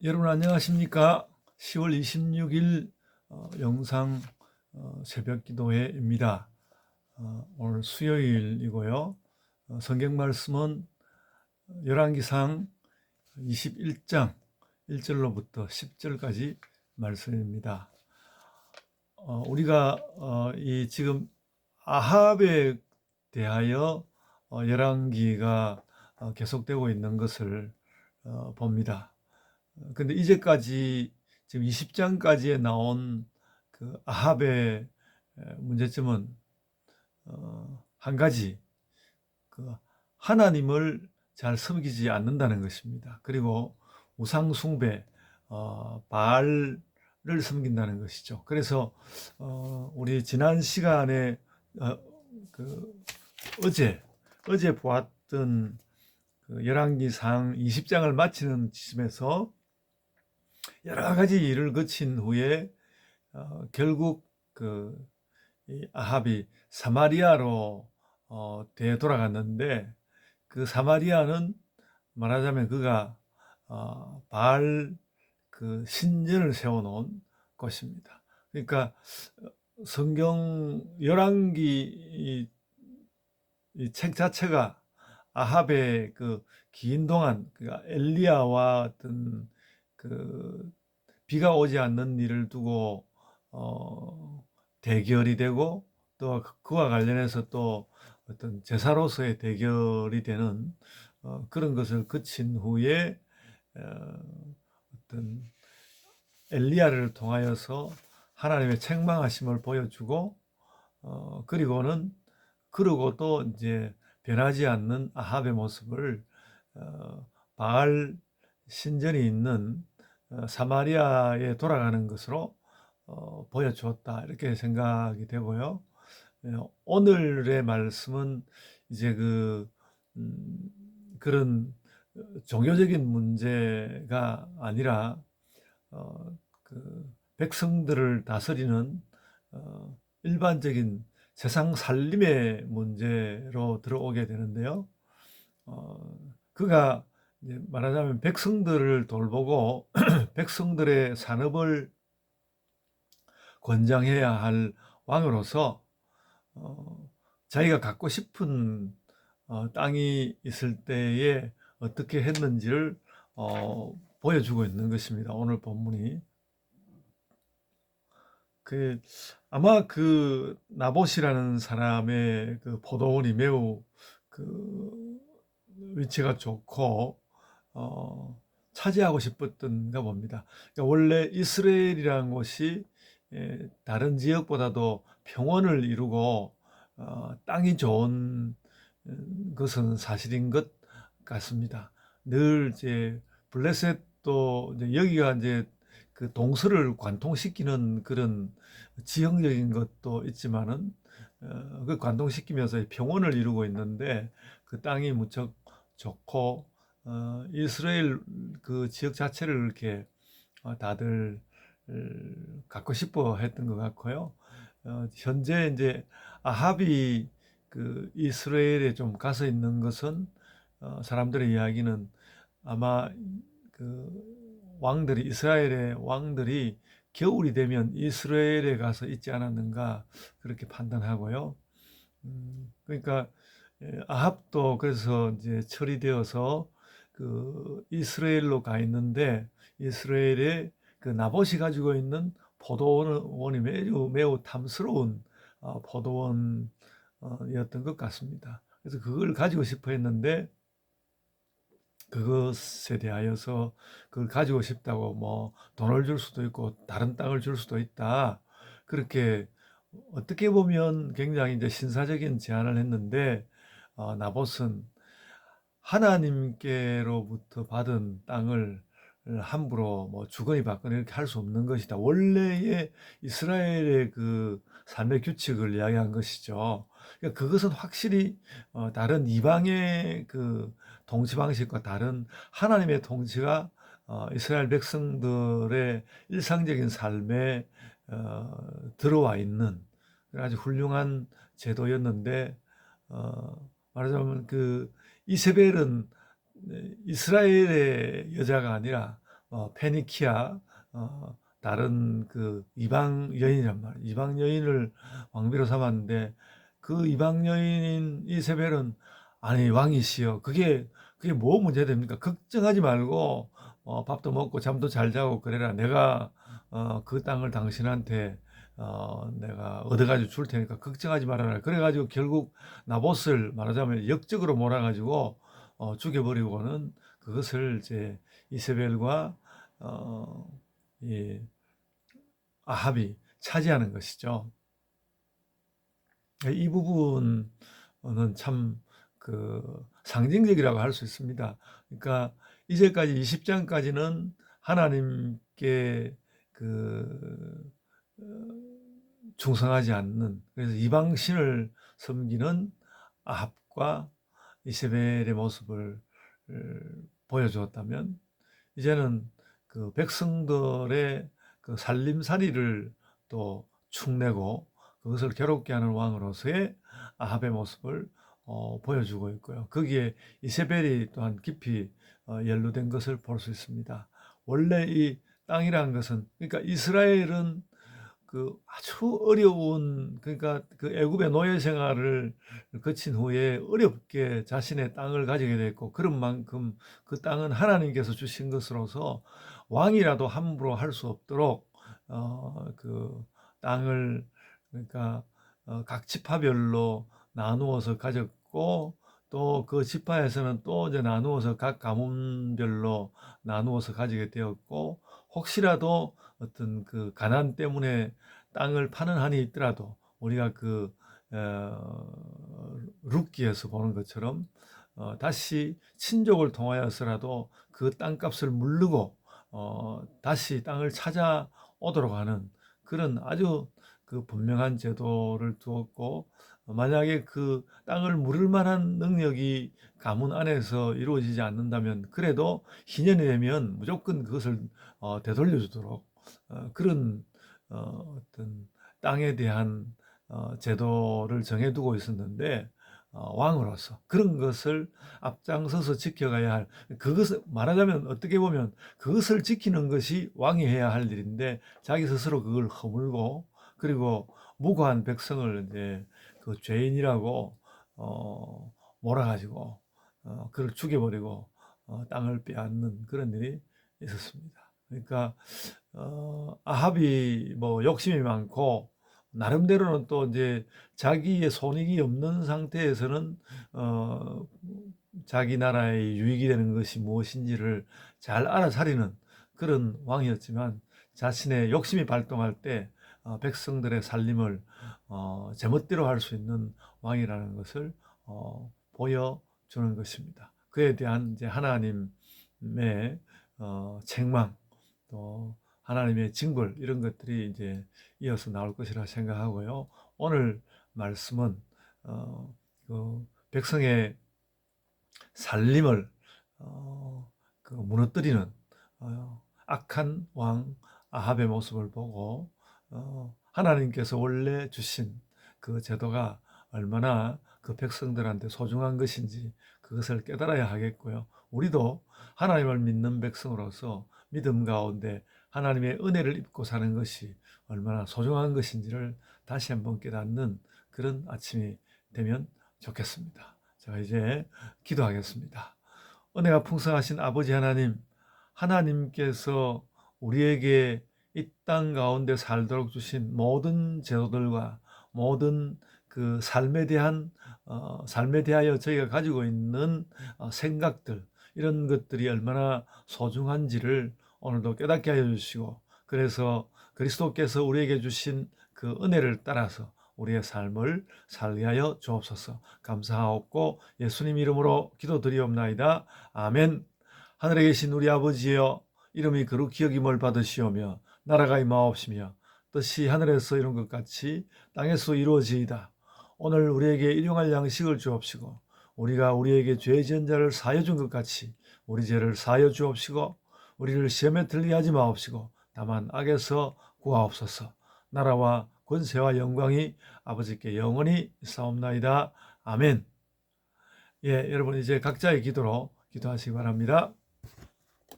여러분 안녕하십니까? 10월 26일 영상 새벽 기도회입니다. 오늘 수요일이고요. 성경 말씀은 열왕기상 21장 1절로부터 10절까지 말씀입니다. 우리가 이 지금 아합에 대하여 열왕기가 계속되고 있는 것을 봅니다. 근데 이제까지 지금 20장까지에 나온 그 아합의 문제점은 한 가지, 그 하나님을 잘 섬기지 않는다는 것입니다. 그리고 우상 숭배, 바알을 섬긴다는 것이죠. 그래서 우리 지난 시간에 그 어제 보았던 그 열왕기상 20장을 마치는 지점에서 여러 가지 일을 거친 후에 결국 이 아합이 사마리아로 되돌아갔는데, 그 사마리아는 말하자면 그가 바알 그 신전을 세워놓은 곳입니다. 그러니까 성경 열왕기 이 책 자체가 아합의 그 긴 동안, 그러니까 엘리야와 어떤 그 비가 오지 않는 일을 두고 대결이 되고, 또 그와 관련해서 또 어떤 제사로서의 대결이 되는 그런 것을 거친 후에 어떤 엘리야를 통하여서 하나님의 책망하심을 보여주고, 그리고 또 이제 변하지 않는 아합의 모습을 바알 신전이 있는 사마리아에 돌아가는 것으로 보여주었다, 이렇게 생각이 되고요. 오늘의 말씀은 이제 그런 종교적인 문제가 아니라 그 백성들을 다스리는 일반적인 세상 살림의 문제로 들어오게 되는데요. 그가 말하자면 백성들을 돌보고 백성들의 산업을 권장해야 할 왕으로서 자기가 갖고 싶은 땅이 있을 때에 어떻게 했는지를 보여주고 있는 것입니다. 오늘 본문이. 아마 그 나봇이라는 사람의 그 포도원이 매우 그 위치가 좋고 차지하고 싶었던가 봅니다. 그러니까 원래 이스라엘이라는 곳이 다른 지역보다도 평원을 이루고 땅이 좋은 것은 사실인 것 같습니다. 늘 이제 블레셋도 이제 여기가 이제 그 동서를 관통시키는 그런 지형적인 것도 있지만은 그 관통시키면서 평원을 이루고 있는데, 그 땅이 무척 좋고 이스라엘 그 지역 자체를 이렇게 다들 갖고 싶어 했던 것 같고요. 현재 이제 아합이 그 이스라엘에 좀 가서 있는 것은 사람들의 이야기는 아마 그 이스라엘의 왕들이 겨울이 되면 이스라엘에 가서 있지 않았는가, 그렇게 판단하고요. 그러니까 아합도 그래서 이제 처리되어서 그 이스라엘로 가 있는데, 이스라엘의 그 나봇이 가지고 있는 포도원이 매우 탐스러운 포도원이었던 것 같습니다. 그래서 그걸 가지고 싶어 했는데, 그것에 대하여서 그걸 가지고 싶다고 뭐 돈을 줄 수도 있고 다른 땅을 줄 수도 있다, 그렇게 어떻게 보면 굉장히 이제 신사적인 제안을 했는데, 나봇은 하나님께로부터 받은 땅을 함부로 뭐 주거니 받거니 이렇게 할 수 없는 것이다. 원래의 이스라엘의 그 삶의 규칙을 이야기한 것이죠. 그러니까 그것은 확실히 다른 이방의 그 통치 방식과 다른 하나님의 통치가 이스라엘 백성들의 일상적인 삶에 들어와 있는 아주 훌륭한 제도였는데, 말하자면 그 이세벨은 이스라엘의 여자가 아니라 페니키아 다른 그 이방 여인이란 말이에요. 이방 여인을 왕비로 삼았는데 그 이방 여인인 이세벨은 아니 왕이시여 그게 뭐 문제 됩니까? 걱정하지 말고 밥도 먹고 잠도 잘 자고 그래라. 내가 그 땅을 당신한테 내가 얻어가지고 줄 테니까 걱정하지 말아라. 그래가지고 결국 나봇을 말하자면 역적으로 몰아가지고 죽여버리고는 그것을 이제 이세벨과 이 아합이 차지하는 것이죠. 이 부분은 참 그 상징적이라고 할 수 있습니다. 그러니까 이제까지 20장까지는 하나님께 그 충성하지 않는, 그래서 이방신을 섬기는 아합과 이세벨의 모습을 보여주었다면, 이제는 그 백성들의 그 살림살이를 또 축내고 그것을 괴롭게 하는 왕으로서의 아합의 모습을 보여주고 있고요. 거기에 이세벨이 또한 깊이 연루된 것을 볼 수 있습니다. 원래 이 땅이라는 것은, 그러니까 이스라엘은 그 아주 어려운, 그러니까 그 애굽의 노예 생활을 거친 후에 어렵게 자신의 땅을 가지게 됐고, 그런 만큼 그 땅은 하나님께서 주신 것으로서 왕이라도 함부로 할 수 없도록 그 땅을, 그러니까 각 지파별로 나누어서 가졌고, 또 그 지파에서는 또 이제 나누어서 각 가문별로 나누어서 가지게 되었고, 혹시라도 어떤 그 가난 때문에 땅을 파는 한이 있더라도 우리가 그 룻기에서 보는 것처럼 다시 친족을 통하여서라도 그 땅값을 물르고 다시 땅을 찾아오도록 하는 그런 아주 그 분명한 제도를 두었고, 만약에 그 땅을 물을 만한 능력이 가문 안에서 이루어지지 않는다면 그래도 희년이 되면 무조건 그것을 되돌려 주도록 그런 어떤 땅에 대한 제도를 정해두고 있었는데, 왕으로서 그런 것을 앞장서서 지켜가야 할, 그것을 말하자면 어떻게 보면 그것을 지키는 것이 왕이 해야 할 일인데 자기 스스로 그걸 허물고, 그리고 무고한 백성을 이제 그 죄인이라고 몰아가지고 그를 죽여버리고 땅을 빼앗는 그런 일이 있었습니다. 그러니까 아합이 뭐 욕심이 많고 나름대로는 또 이제 자기의 손익이 없는 상태에서는 자기 나라의 유익이 되는 것이 무엇인지를 잘 알아차리는 그런 왕이었지만, 자신의 욕심이 발동할 때 백성들의 살림을 제멋대로 할 수 있는 왕이라는 것을 보여주는 것입니다. 그에 대한 이제 하나님의 책망, 또 하나님의 징벌, 이런 것들이 이제 이어서 나올 것이라 생각하고요. 오늘 말씀은 그 백성의 살림을 그 무너뜨리는 악한 왕 아합의 모습을 보고 하나님께서 원래 주신 그 제도가 얼마나 그 백성들한테 소중한 것인지 그것을 깨달아야 하겠고요. 우리도 하나님을 믿는 백성으로서 믿음 가운데 하나님의 은혜를 입고 사는 것이 얼마나 소중한 것인지를 다시 한번 깨닫는 그런 아침이 되면 좋겠습니다. 제가 이제 기도하겠습니다. 은혜가 풍성하신 아버지 하나님, 하나님께서 우리에게 이 땅 가운데 살도록 주신 모든 제도들과 모든 그 삶에 대하여 저희가 가지고 있는 생각들, 이런 것들이 얼마나 소중한지를 오늘도 깨닫게 하여 주시고, 그래서 그리스도께서 우리에게 주신 그 은혜를 따라서 우리의 삶을 살게 하여 주옵소서. 감사하옵고 예수님 이름으로 기도드리옵나이다. 아멘. 하늘에 계신 우리 아버지여, 이름이 거룩히 여김을 받으시오며 나라가 임하옵시며 뜻이 하늘에서 이룬 것 같이 땅에서 이루어지이다. 오늘 우리에게 일용할 양식을 주옵시고, 우리가 우리에게 죄 지은 자를 사하여 준 것 같이 우리 죄를 사하여 주옵시고, 우리를 시험에 들게 하지 마옵시고 다만 악에서 구하옵소서. 나라와 권세와 영광이 아버지께 영원히 있사옵나이다. 아멘. 예, 여러분 이제 각자의 기도로 기도하시기 바랍니다.